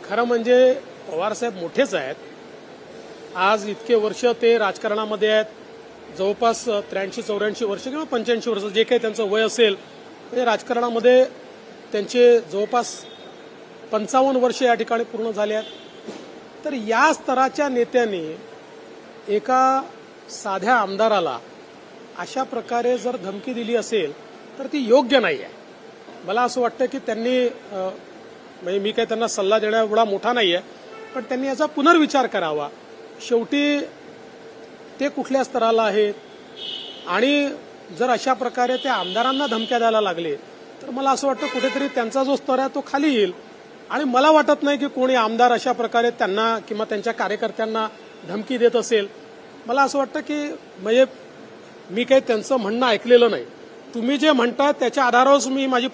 खरं म्हणजे पवारसाहेब मोठेच आहेत. आज इतके वर्ष ते राजकारणामध्ये आहेत. जवळपास 83-84 वर्ष किंवा 85 वर्ष जे काही त्यांचं वय असेल ते राजकारणामध्ये त्यांचे जवळपास 55 वर्ष या ठिकाणी पूर्ण झाले आहेत. तर या स्तराच्या नेत्यांनी एका साध्या आमदाराला अशा प्रकारे जर धमकी दिली असेल तर ती योग्य नाही आहे. मला असं वाटतं की त्यांनी म्हणजे मी काही त्यांना सल्ला देण्या एवढा मोठा नाही आहे, पण त्यांनी याचा पुनर्विचार करावा. शेवटी ते कुठल्या स्तराला आहेत आणि जर अशा प्रकारे ते आमदारांना धमक्या द्यायला लागले तर मला असं वाटतं कुठेतरी त्यांचा जो स्तर आहे तो खाली येईल. आणि मला वाटत नाही की कोणी आमदार अशा प्रकारे त्यांना किंवा त्यांच्या कार्यकर्त्यांना धमकी देत असेल. मला असं वाटतं की म्हणजे मी काही त्यांचं म्हणणं ऐकलेलं नाही. तुम्ही जे म्हणताय त्याच्या आधारावर मी माझी